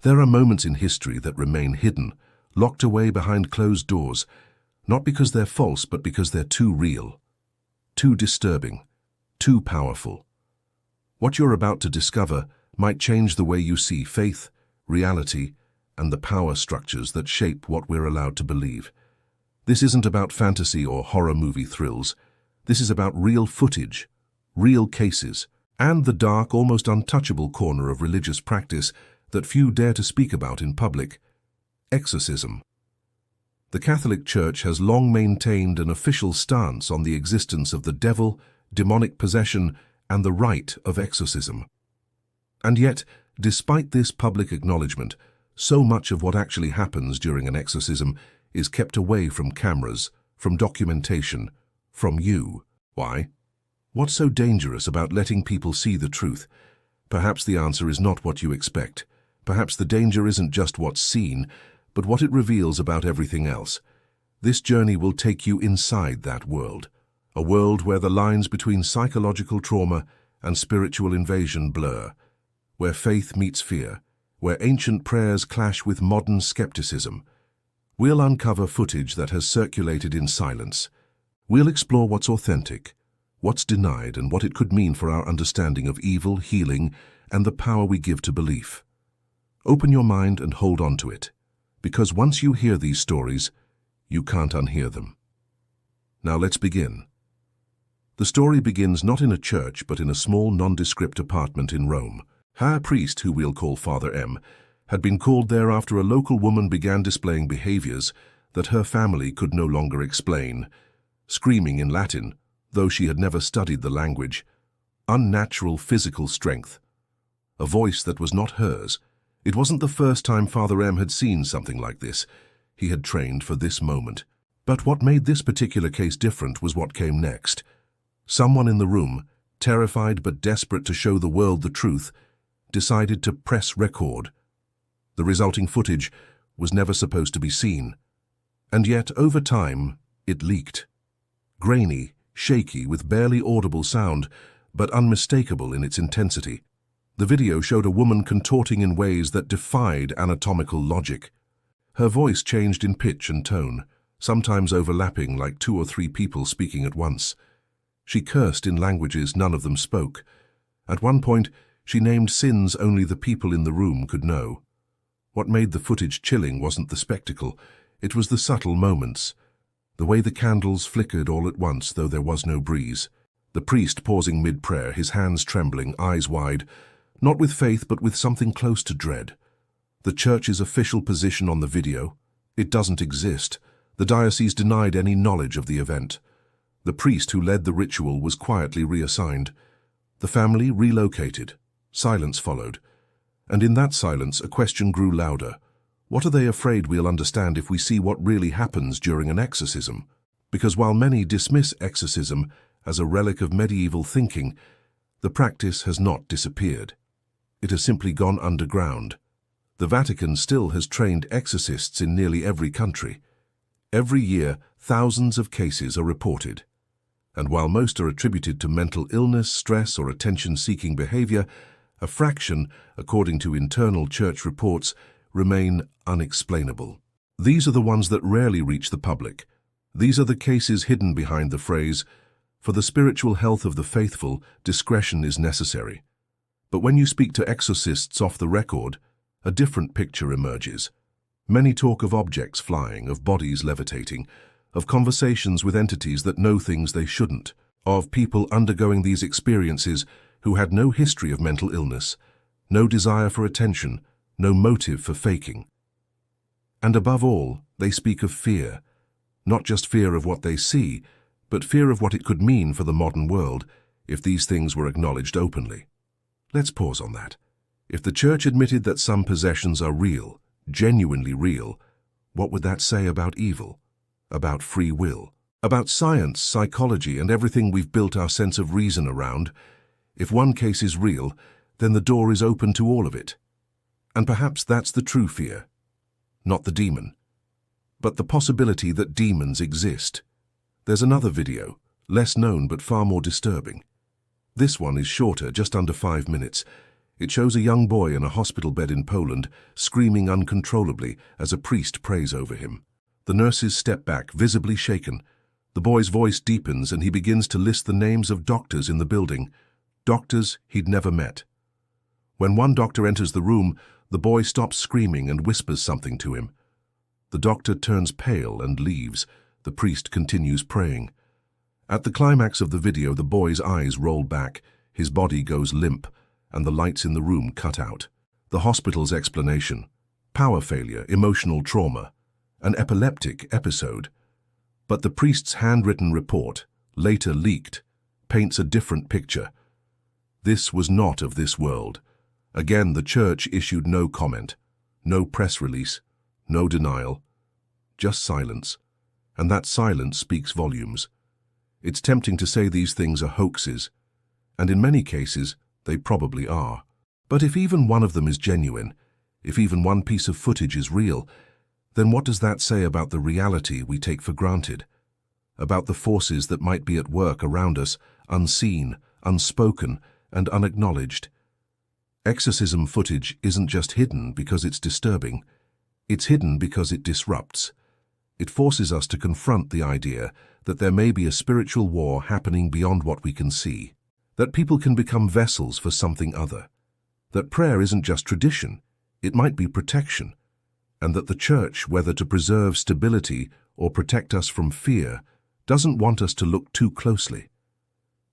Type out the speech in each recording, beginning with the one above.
There are moments in history that remain hidden, locked away behind closed doors, not because they're false, but because they're too real, too disturbing, too powerful. What you're about to discover might change the way you see faith, reality, and the power structures that shape what we're allowed to believe. This isn't about fantasy or horror movie thrills. This is about real footage, real cases, and the dark, almost untouchable corner of religious practice that few dare to speak about in public: exorcism. The Catholic Church has long maintained an official stance on the existence of the devil, demonic possession, and the rite of exorcism. And yet, despite this public acknowledgement, so much of what actually happens during an exorcism is kept away from cameras, from documentation, from you. Why? What's so dangerous about letting people see the truth? Perhaps the answer is not what you expect. Perhaps the danger isn't just what's seen, but what it reveals about everything else. This journey will take you inside that world, a world where the lines between psychological trauma and spiritual invasion blur, where faith meets fear, where ancient prayers clash with modern skepticism. We'll uncover footage that has circulated in silence. We'll explore what's authentic, what's denied, and what it could mean for our understanding of evil, healing, and the power we give to belief. Open your mind and hold on to it, because once you hear these stories, you can't unhear them. Now let's begin. The story begins not in a church, but in a small, nondescript apartment in Rome. A priest, who we'll call Father M, had been called there after a local woman began displaying behaviors that her family could no longer explain, screaming in Latin, though she had never studied the language, unnatural physical strength, a voice that was not hers. It wasn't the first time Father M had seen something like this. He had trained for this moment. But what made this particular case different was what came next. Someone in the room, terrified but desperate to show the world the truth, decided to press record. The resulting footage was never supposed to be seen. And yet, over time, it leaked. Grainy, shaky, with barely audible sound, but unmistakable in its intensity. The video showed a woman contorting in ways that defied anatomical logic. Her voice changed in pitch and tone, sometimes overlapping like 2 or 3 people speaking at once. She cursed in languages none of them spoke. At one point, she named sins only the people in the room could know. What made the footage chilling wasn't the spectacle, it was the subtle moments. The way the candles flickered all at once, though there was no breeze. The priest pausing mid-prayer, his hands trembling, eyes wide, not with faith but with something close to dread. The church's official position on the video: it doesn't exist. The diocese denied any knowledge of the event. The priest who led the ritual was quietly reassigned. The family relocated. Silence followed. And in that silence, a question grew louder. What are they afraid we'll understand if we see what really happens during an exorcism? Because while many dismiss exorcism as a relic of medieval thinking, the practice has not disappeared. It has simply gone underground. The Vatican still has trained exorcists in nearly every country. Every year, thousands of cases are reported. And while most are attributed to mental illness, stress, or attention-seeking behavior, a fraction, according to internal church reports, remain unexplainable. These are the ones that rarely reach the public. These are the cases hidden behind the phrase, "For the spiritual health of the faithful, discretion is necessary." But when you speak to exorcists off the record, a different picture emerges. Many talk of objects flying, of bodies levitating, of conversations with entities that know things they shouldn't, of people undergoing these experiences who had no history of mental illness, no desire for attention, no motive for faking. And above all, they speak of fear, not just fear of what they see, but fear of what it could mean for the modern world if these things were acknowledged openly. Let's pause on that. If the church admitted that some possessions are real, genuinely real, what would that say about evil, about free will, about science, psychology, and everything we've built our sense of reason around? If one case is real, then the door is open to all of it. And perhaps that's the true fear. Not the demon, but the possibility that demons exist. There's another video, less known but far more disturbing. This one is shorter, just under 5 minutes. It shows a young boy in a hospital bed in Poland screaming uncontrollably as a priest prays over him. The nurses step back, visibly shaken. The boy's voice deepens and he begins to list the names of doctors in the building, doctors he'd never met. When one doctor enters the room, the boy stops screaming and whispers something to him. The doctor turns pale and leaves. The priest continues praying. At the climax of the video, the boy's eyes roll back, his body goes limp, and the lights in the room cut out. The hospital's explanation: power failure, emotional trauma, an epileptic episode. But the priest's handwritten report, later leaked, paints a different picture. This was not of this world. Again, the church issued no comment, no press release, no denial, just silence. And that silence speaks volumes. It's tempting to say these things are hoaxes, and in many cases, they probably are. But if even one of them is genuine, if even one piece of footage is real, then what does that say about the reality we take for granted? About the forces that might be at work around us, unseen, unspoken, and unacknowledged? Exorcism footage isn't just hidden because it's disturbing. It's hidden because it disrupts. It forces us to confront the idea that there may be a spiritual war happening beyond what we can see, that people can become vessels for something other, that prayer isn't just tradition, it might be protection, and that the church, whether to preserve stability or protect us from fear, doesn't want us to look too closely.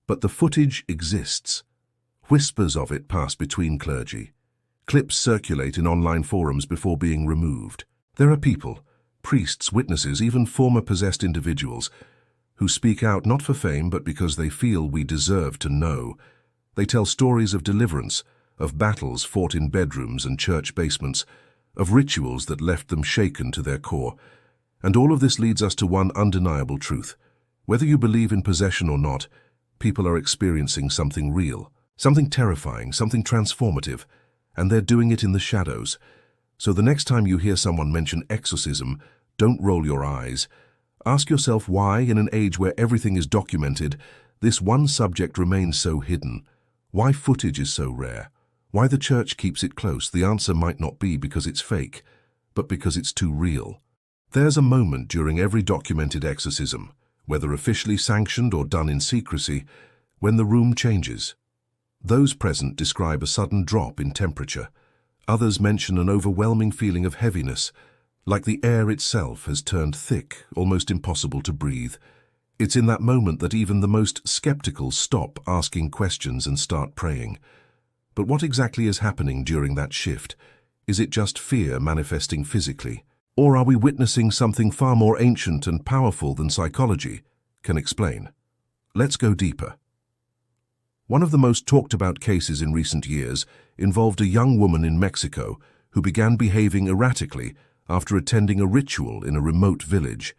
But the footage exists. Whispers of it pass between clergy. Clips circulate in online forums before being removed. There are people, priests, witnesses, even former possessed individuals, who speak out not for fame but because they feel we deserve to know. They tell stories of deliverance, of battles fought in bedrooms and church basements, of rituals that left them shaken to their core. And all of this leads us to one undeniable truth. Whether you believe in possession or not, people are experiencing something real, something terrifying, something transformative, and they're doing it in the shadows. So the next time you hear someone mention exorcism, don't roll your eyes. Ask yourself why, in an age where everything is documented, this one subject remains so hidden. Why footage is so rare. Why the church keeps it close. The answer might not be because it's fake, but because it's too real. There's a moment during every documented exorcism, whether officially sanctioned or done in secrecy, when the room changes. Those present describe a sudden drop in temperature. Others mention an overwhelming feeling of heaviness, like the air itself has turned thick, almost impossible to breathe. It's in that moment that even the most skeptical stop asking questions and start praying. But what exactly is happening during that shift? Is it just fear manifesting physically? Or are we witnessing something far more ancient and powerful than psychology can explain? Let's go deeper. One of the most talked about cases in recent years involved a young woman in Mexico who began behaving erratically after attending a ritual in a remote village.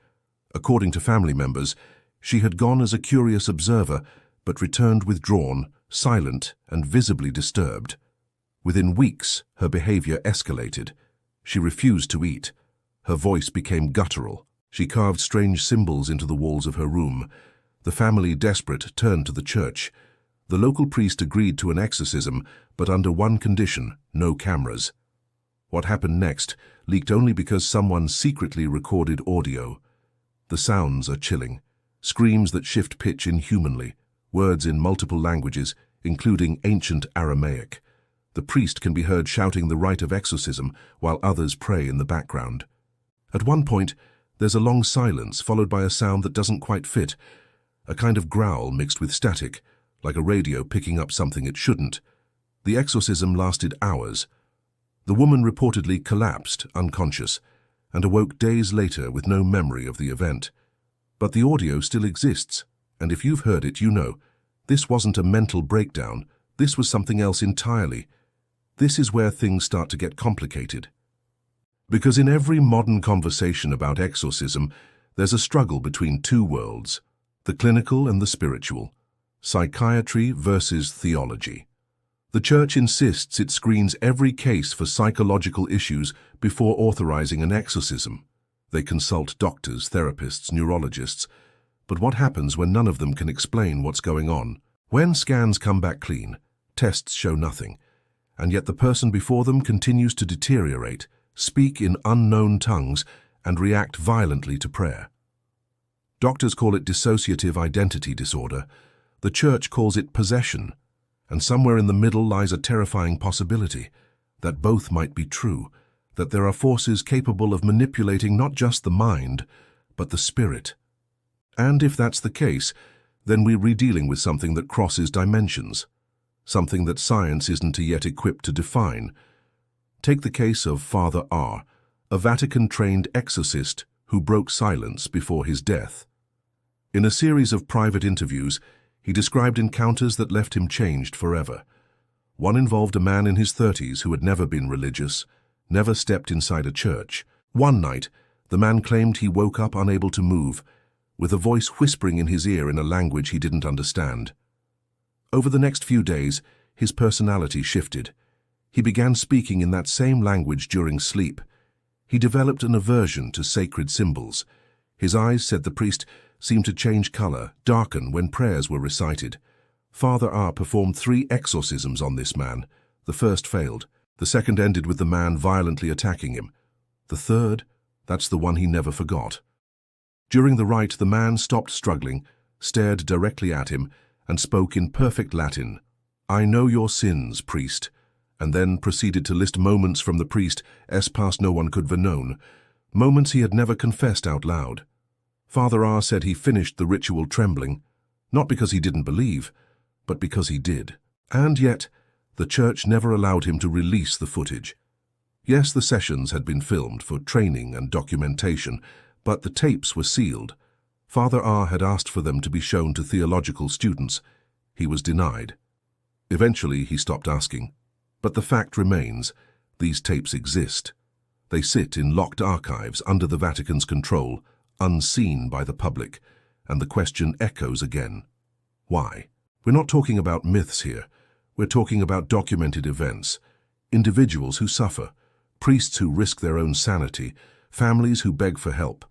According to family members, she had gone as a curious observer but returned withdrawn, silent, and visibly disturbed. Within weeks, her behavior escalated. She refused to eat. Her voice became guttural. She carved strange symbols into the walls of her room. The family, desperate, turned to the church. The local priest agreed to an exorcism, but under one condition: no cameras. What happened next leaked only because someone secretly recorded audio. The sounds are chilling. Screams that shift pitch inhumanly. Words in multiple languages, including ancient Aramaic. The priest can be heard shouting the rite of exorcism while others pray in the background. At one point, there's a long silence followed by a sound that doesn't quite fit, a kind of growl mixed with static, like a radio picking up something it shouldn't. The exorcism lasted hours. The woman reportedly collapsed, unconscious, and awoke days later with no memory of the event. But the audio still exists, and if you've heard it, you know, this wasn't a mental breakdown, this was something else entirely. This is where things start to get complicated. Because in every modern conversation about exorcism, there's a struggle between two worlds, the clinical and the spiritual, psychiatry versus theology. The church insists it screens every case for psychological issues before authorizing an exorcism. They consult doctors, therapists, neurologists. But what happens when none of them can explain what's going on? When scans come back clean, tests show nothing, and yet the person before them continues to deteriorate, speak in unknown tongues, and react violently to prayer. Doctors call it dissociative identity disorder. The church calls it possession, and somewhere in the middle lies a terrifying possibility that both might be true, that there are forces capable of manipulating not just the mind, but the spirit. And if that's the case, then we're dealing with something that crosses dimensions, something that science isn't yet equipped to define. Take the case of Father R., a Vatican-trained exorcist who broke silence before his death. In a series of private interviews, he described encounters that left him changed forever. One involved a man in his 30s who had never been religious, never stepped inside a church. One night, the man claimed he woke up unable to move, with a voice whispering in his ear in a language he didn't understand. Over the next few days, his personality shifted. He began speaking in that same language during sleep. He developed an aversion to sacred symbols. His eyes, said the priest, seemed to change color, darken when prayers were recited. Father R. performed 3 exorcisms on this man. The first failed. The second ended with the man violently attacking him. The third, that's the one he never forgot. During the rite, the man stopped struggling, stared directly at him, and spoke in perfect Latin, "I know your sins, priest," and then proceeded to list moments from the priest as past no one could have known, moments he had never confessed out loud. Father R. said he finished the ritual trembling, not because he didn't believe, but because he did. And yet, the church never allowed him to release the footage. Yes, the sessions had been filmed for training and documentation, but the tapes were sealed. Father R. had asked for them to be shown to theological students. He was denied. Eventually, he stopped asking. But the fact remains, these tapes exist. They sit in locked archives under the Vatican's control, unseen by the public, and the question echoes again. Why? We're not talking about myths here. We're talking about documented events, individuals who suffer, priests who risk their own sanity, families who beg for help,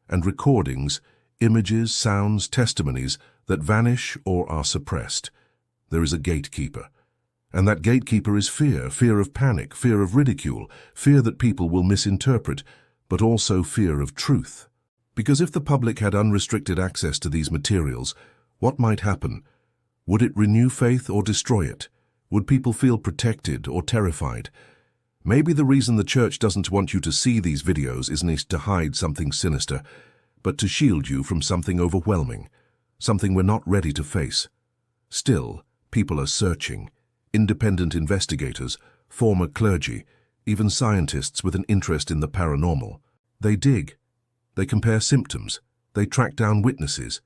and recordings, images, sounds, testimonies that vanish or are suppressed. There is a gatekeeper. And that gatekeeper is fear, fear of panic, fear of ridicule, fear that people will misinterpret, but also fear of truth. Because if the public had unrestricted access to these materials, what might happen? Would it renew faith or destroy it? Would people feel protected or terrified? Maybe the reason the church doesn't want you to see these videos isn't to hide something sinister, but to shield you from something overwhelming, something we're not ready to face. Still, people are searching. Independent investigators, former clergy, even scientists with an interest in the paranormal. They dig. They compare symptoms. They track down witnesses.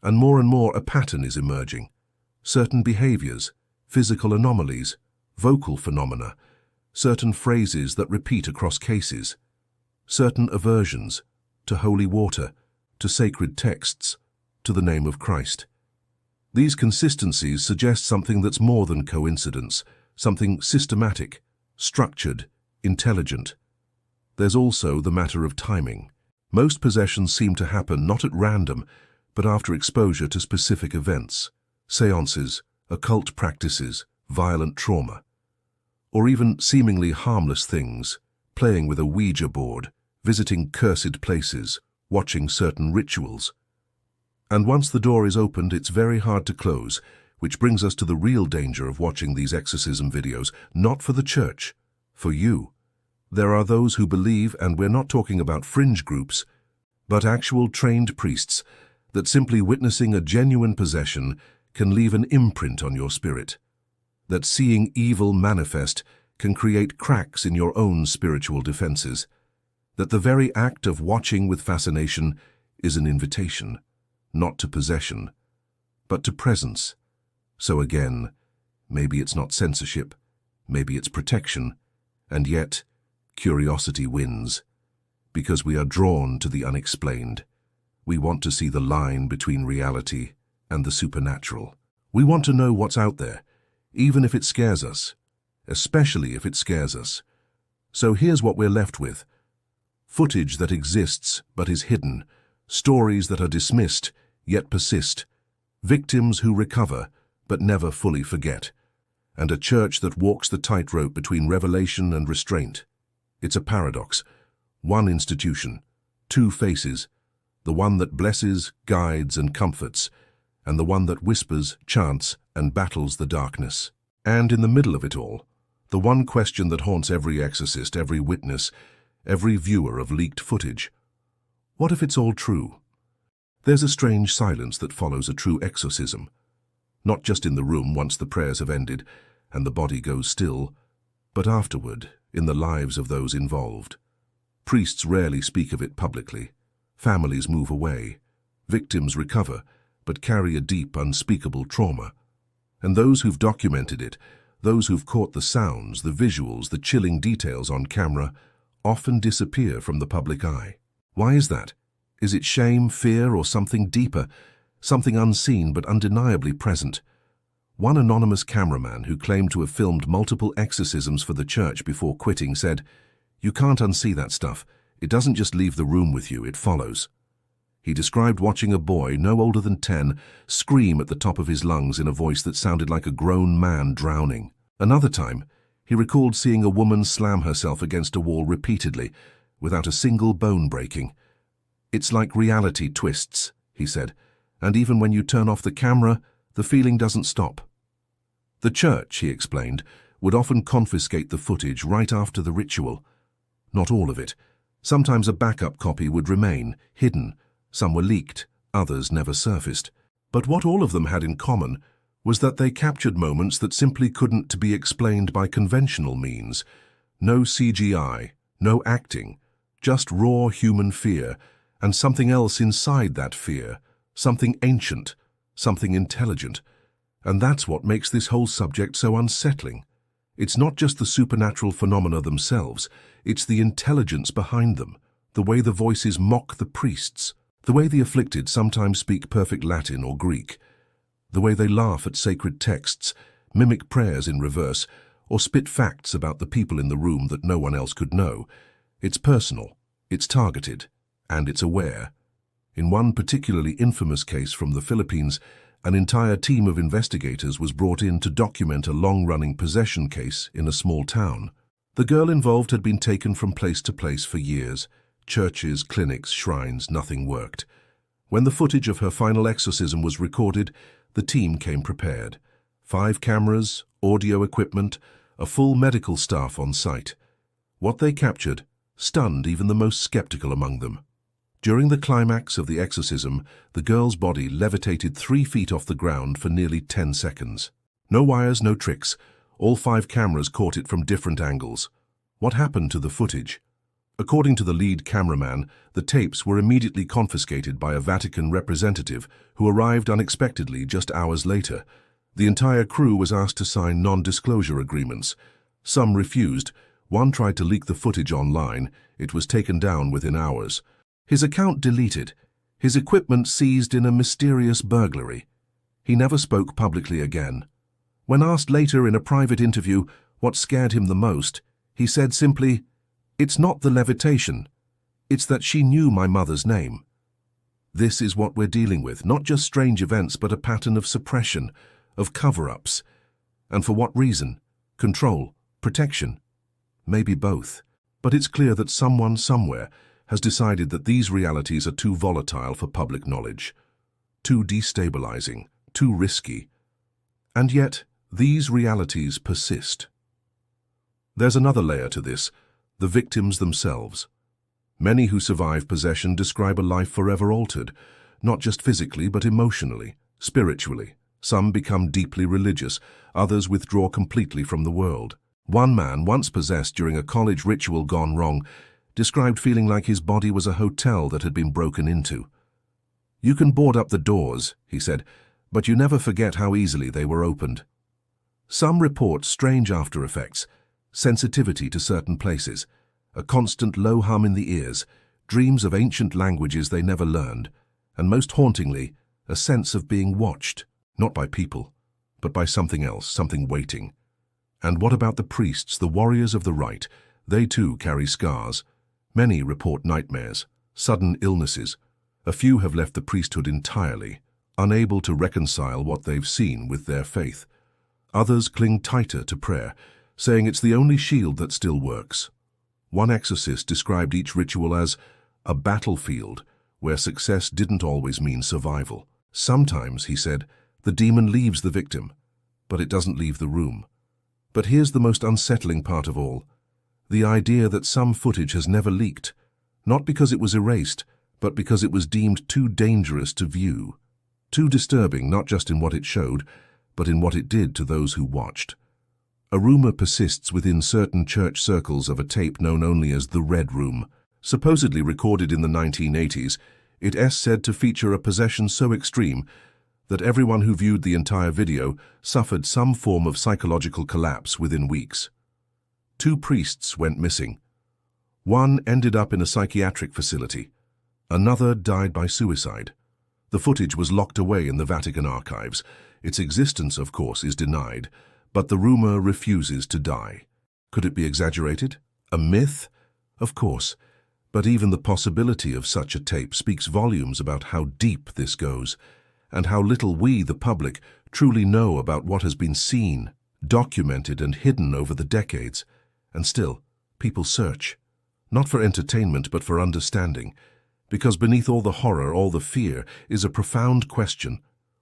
And more a pattern is emerging. Certain behaviors, physical anomalies, vocal phenomena, certain phrases that repeat across cases, certain aversions to holy water, to sacred texts, to the name of Christ. These consistencies suggest something that's more than coincidence, something systematic, structured, intelligent. There's also the matter of timing. Most possessions seem to happen not at random, but after exposure to specific events, seances, occult practices, violent trauma, or even seemingly harmless things, playing with a Ouija board, visiting cursed places, watching certain rituals. And once the door is opened, it's very hard to close, which brings us to the real danger of watching these exorcism videos, not for the church, for you. There are those who believe, and we're not talking about fringe groups, but actual trained priests, that simply witnessing a genuine possession can leave an imprint on your spirit, that seeing evil manifest can create cracks in your own spiritual defenses, that the very act of watching with fascination is an invitation, not to possession, but to presence. So again, maybe it's not censorship, maybe it's protection, and yet curiosity wins, because we are drawn to the unexplained. We want to see the line between reality and the supernatural. We want to know what's out there, even if it scares us, especially if it scares us. So here's what we're left with. Footage that exists but is hidden, stories that are dismissed yet persist, victims who recover but never fully forget. and a church that walks the tightrope between revelation and restraint. It's a paradox. One institution, two faces, the one that blesses, guides, and comforts, and the one that whispers, chants, and battles the darkness. And in the middle of it all, the one question that haunts every exorcist, every witness, every viewer of leaked footage. What if it's all true? There's a strange silence that follows a true exorcism. Not just in the room once the prayers have ended and the body goes still, but afterward, in the lives of those involved. Priests rarely speak of it publicly. Families move away. Victims recover, but carry a deep, unspeakable trauma. And those who've documented it, those who've caught the sounds, the visuals, the chilling details on camera, often disappear from the public eye. Why is that? Is it shame, fear, or something deeper, something unseen but undeniably present? One anonymous cameraman who claimed to have filmed multiple exorcisms for the church before quitting said, "You can't unsee that stuff. It doesn't just leave the room with you, it follows." He described watching a boy, no older than 10, scream at the top of his lungs in a voice that sounded like a grown man drowning. Another time, he recalled seeing a woman slam herself against a wall repeatedly, without a single bone breaking. "It's like reality twists," he said, "and even when you turn off the camera, the feeling doesn't stop." The church, he explained, would often confiscate the footage right after the ritual. Not all of it. Sometimes a backup copy would remain, hidden. Some were leaked, others never surfaced. But what all of them had in common was that they captured moments that simply couldn't be explained by conventional means. No CGI, no acting, just raw human fear, and something else inside that fear, something ancient, something intelligent. And that's what makes this whole subject so unsettling. It's not just the supernatural phenomena themselves, it's the intelligence behind them, the way the voices mock the priests, the way the afflicted sometimes speak perfect Latin or Greek, the way they laugh at sacred texts, mimic prayers in reverse, or spit facts about the people in the room that no one else could know. It's personal, it's targeted, and it's aware. In one particularly infamous case from the Philippines, an entire team of investigators was brought in to document a long-running possession case in a small town. The girl involved had been taken from place to place for years. Churches, clinics, shrines, nothing worked. When the footage of her final exorcism was recorded, the team came prepared. 5 cameras, audio equipment, a full medical staff on site. What they captured stunned even the most skeptical among them. During the climax of the exorcism, the girl's body levitated 3 feet off the ground for nearly 10 seconds. No wires, no tricks. All 5 cameras caught it from different angles. What happened to the footage? According to the lead cameraman, the tapes were immediately confiscated by a Vatican representative who arrived unexpectedly just hours later. The entire crew was asked to sign non-disclosure agreements. Some refused. One tried to leak the footage online. It was taken down within hours. His account deleted. His equipment seized in a mysterious burglary. He never spoke publicly again. When asked later in a private interview what scared him the most, he said simply, "It's not the levitation. It's that she knew my mother's name." This is what we're dealing with, not just strange events, but a pattern of suppression, of cover-ups. And for what reason? Control, protection, maybe both. But it's clear that someone somewhere has decided that these realities are too volatile for public knowledge, too destabilizing, too risky. And yet, these realities persist. There's another layer to this, the victims themselves. Many who survive possession describe a life forever altered, not just physically but emotionally, spiritually. Some become deeply religious, others withdraw completely from the world. One man, once possessed during a college ritual gone wrong, described feeling like his body was a hotel that had been broken into. "You can board up the doors," he said, "but you never forget how easily they were opened." Some report strange after-effects, sensitivity to certain places, a constant low hum in the ears, dreams of ancient languages they never learned, and most hauntingly, a sense of being watched, not by people, but by something else, something waiting. And what about the priests, the warriors of the rite? They too carry scars. Many report nightmares, sudden illnesses. A few have left the priesthood entirely, unable to reconcile what they've seen with their faith. Others cling tighter to prayer, saying it's the only shield that still works. One exorcist described each ritual as a battlefield where success didn't always mean survival. Sometimes, he said, the demon leaves the victim, but it doesn't leave the room. But here's the most unsettling part of all: the idea that some footage has never leaked, not because it was erased, but because it was deemed too dangerous to view. Too disturbing, not just in what it showed, but in what it did to those who watched. A rumor persists within certain church circles of a tape known only as the Red Room. Supposedly recorded in the 1980s, it is said to feature a possession so extreme that everyone who viewed the entire video suffered some form of psychological collapse within weeks. 2 priests went missing. One ended up in a psychiatric facility. Another died by suicide. The footage was locked away in the Vatican archives. Its existence, of course, is denied, but the rumor refuses to die. Could it be exaggerated? A myth? Of course. But even the possibility of such a tape speaks volumes about how deep this goes, and how little we, the public, truly know about what has been seen, documented and hidden over the decades. And still, people search, not for entertainment but for understanding, because beneath all the horror, all the fear, is a profound question.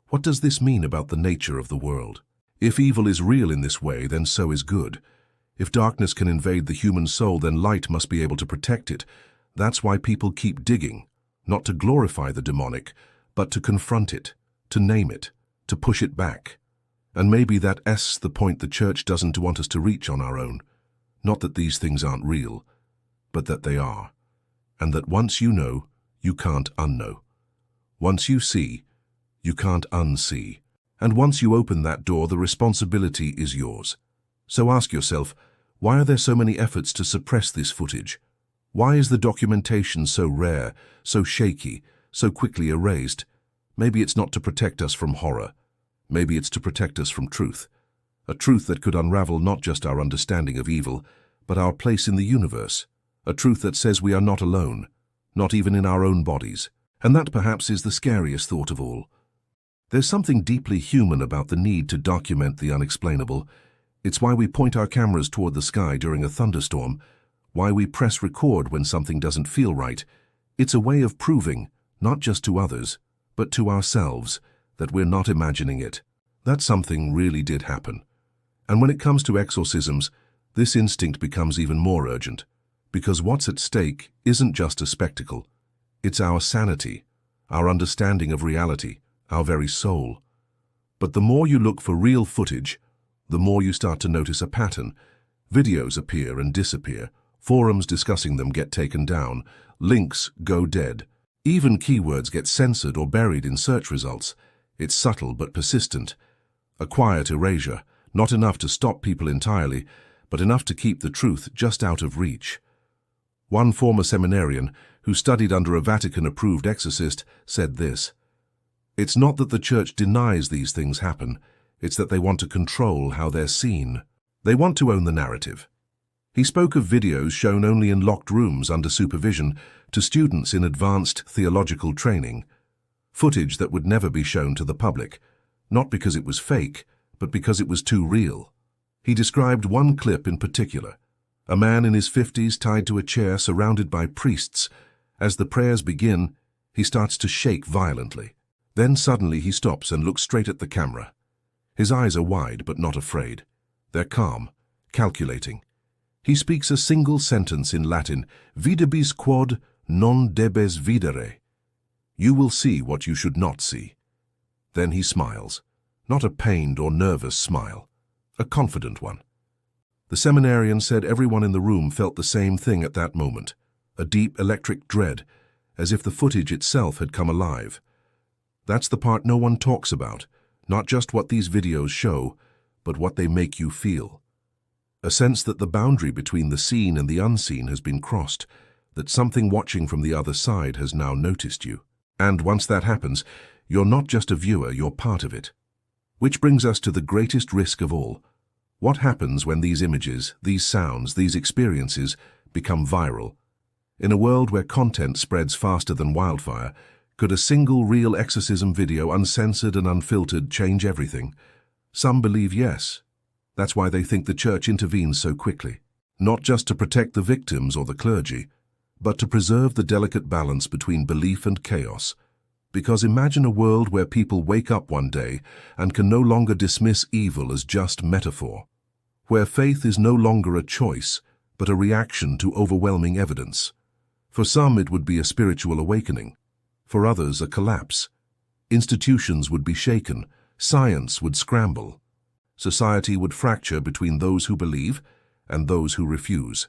What does this mean about the nature of the world? If evil is real in this way, then so is good. If darkness can invade the human soul, then light must be able to protect it. That's why people keep digging, not to glorify the demonic, but to confront it, to name it, to push it back. And maybe that's the point the church doesn't want us to reach on our own. Not that these things aren't real, but that they are. And that once you know, you can't unknow. Once you see, you can't unsee. And once you open that door, the responsibility is yours. So ask yourself, why are there so many efforts to suppress this footage? Why is the documentation so rare, so shaky, so quickly erased? Maybe it's not to protect us from horror. Maybe it's to protect us from truth. A truth that could unravel not just our understanding of evil, but our place in the universe. A truth that says we are not alone, not even in our own bodies. And that perhaps is the scariest thought of all. There's something deeply human about the need to document the unexplainable. It's why we point our cameras toward the sky during a thunderstorm, why we press record when something doesn't feel right. It's a way of proving, not just to others, but to ourselves, that we're not imagining it, that something really did happen. And when it comes to exorcisms, this instinct becomes even more urgent, because what's at stake isn't just a spectacle. It's our sanity, our understanding of reality, our very soul. But the more you look for real footage, the more you start to notice a pattern. Videos appear and disappear. Forums discussing them get taken down. Links go dead. Even keywords get censored or buried in search results. It's subtle but persistent. A quiet erasure, not enough to stop people entirely, but enough to keep the truth just out of reach. One former seminarian, who studied under a Vatican-approved exorcist, said this: "It's not that the church denies these things happen, it's that they want to control how they're seen. They want to own the narrative." He spoke of videos shown only in locked rooms under supervision to students in advanced theological training. Footage that would never be shown to the public, not because it was fake, but because it was too real. He described one clip in particular: a man in his 50s tied to a chair surrounded by priests. As the prayers begin, he starts to shake violently. Then suddenly he stops and looks straight at the camera. His eyes are wide but not afraid. They're calm, calculating. He speaks a single sentence in Latin: "Videbis quod non debes videre." You will see what you should not see. Then he smiles, not a pained or nervous smile, a confident one. The seminarian said everyone in the room felt the same thing at that moment, a deep electric dread, as if the footage itself had come alive. That's the part no one talks about, not just what these videos show, but what they make you feel. A sense that the boundary between the seen and the unseen has been crossed, that something watching from the other side has now noticed you. And once that happens, you're not just a viewer, you're part of it. Which brings us to the greatest risk of all. What happens when these images, these sounds, these experiences become viral? In a world where content spreads faster than wildfire, could a single real exorcism video, uncensored and unfiltered, change everything? Some believe yes. That's why they think the church intervenes so quickly. Not just to protect the victims or the clergy, but to preserve the delicate balance between belief and chaos. Because imagine a world where people wake up one day and can no longer dismiss evil as just metaphor, where faith is no longer a choice, but a reaction to overwhelming evidence. For some it would be a spiritual awakening, for others a collapse. Institutions would be shaken, science would scramble, society would fracture between those who believe and those who refuse.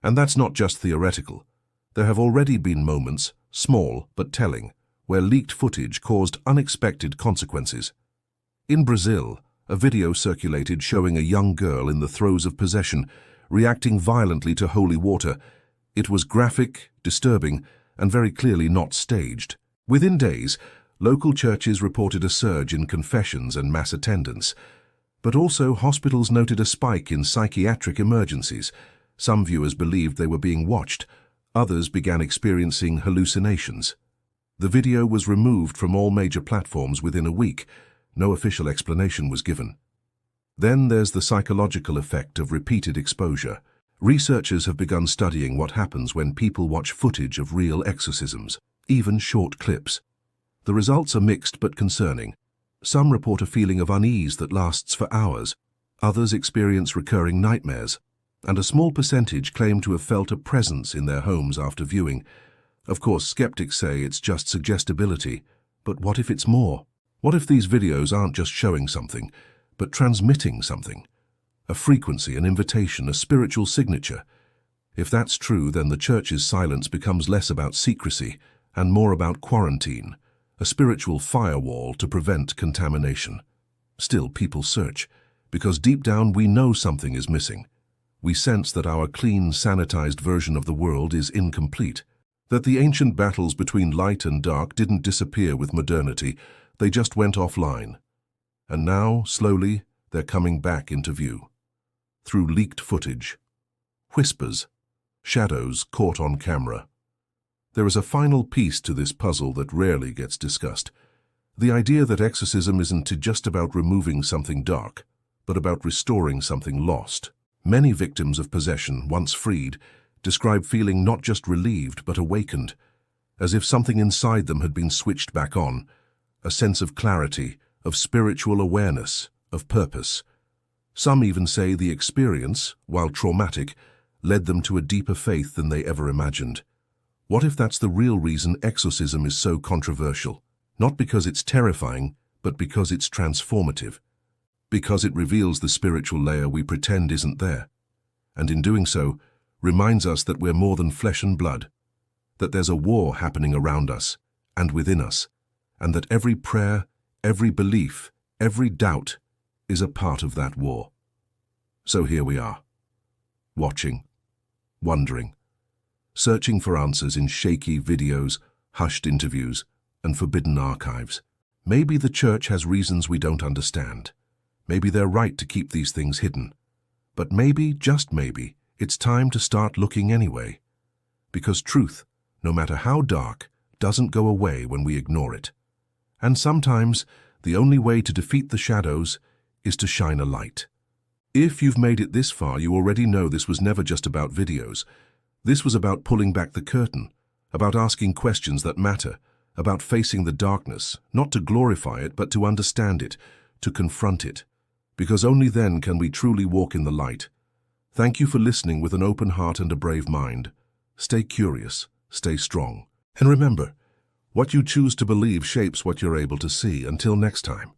And that's not just theoretical. There have already been moments, small but telling, where leaked footage caused unexpected consequences. In Brazil, a video circulated showing a young girl in the throes of possession, reacting violently to holy water. It was graphic, disturbing, and very clearly not staged. Within days, local churches reported a surge in confessions and mass attendance. But also, hospitals noted a spike in psychiatric emergencies. Some viewers believed they were being watched. Others began experiencing hallucinations. The video was removed from all major platforms within a week. No official explanation was given. Then there's the psychological effect of repeated exposure. Researchers have begun studying what happens when people watch footage of real exorcisms, even short clips. The results are mixed but concerning. Some report a feeling of unease that lasts for hours. Others experience recurring nightmares. And a small percentage claim to have felt a presence in their homes after viewing. Of course, skeptics say it's just suggestibility. But what if it's more? What if these videos aren't just showing something, but transmitting something? A frequency, an invitation, a spiritual signature. If that's true, then the church's silence becomes less about secrecy and more about quarantine, a spiritual firewall to prevent contamination. Still, people search, because deep down we know something is missing. We sense that our clean, sanitized version of the world is incomplete, that the ancient battles between light and dark didn't disappear with modernity, they just went offline. And now, slowly, they're coming back into view. Through leaked footage, whispers, shadows caught on camera. There is a final piece to this puzzle that rarely gets discussed. The idea that exorcism isn't just about removing something dark, but about restoring something lost. Many victims of possession, once freed, describe feeling not just relieved but awakened, as if something inside them had been switched back on, a sense of clarity, of spiritual awareness, of purpose. Some even say the experience, while traumatic, led them to a deeper faith than they ever imagined. What if that's the real reason exorcism is so controversial? Not because it's terrifying, but because it's transformative. Because it reveals the spiritual layer we pretend isn't there, and in doing so, reminds us that we're more than flesh and blood, that there's a war happening around us and within us, and that every prayer, every belief, every doubt is a part of that war. So here we are, watching, wondering, searching for answers in shaky videos, hushed interviews, and forbidden archives. Maybe the church has reasons we don't understand. Maybe they're right to keep these things hidden. But maybe, just maybe, it's time to start looking anyway. Because truth, no matter how dark, doesn't go away when we ignore it. And sometimes, the only way to defeat the shadows is to shine a light. If you've made it this far, you already know this was never just about videos. This was about pulling back the curtain, about asking questions that matter, about facing the darkness, not to glorify it, but to understand it, to confront it. Because only then can we truly walk in the light. Thank you for listening with an open heart and a brave mind. Stay curious, stay strong. And remember, what you choose to believe shapes what you're able to see. Until next time.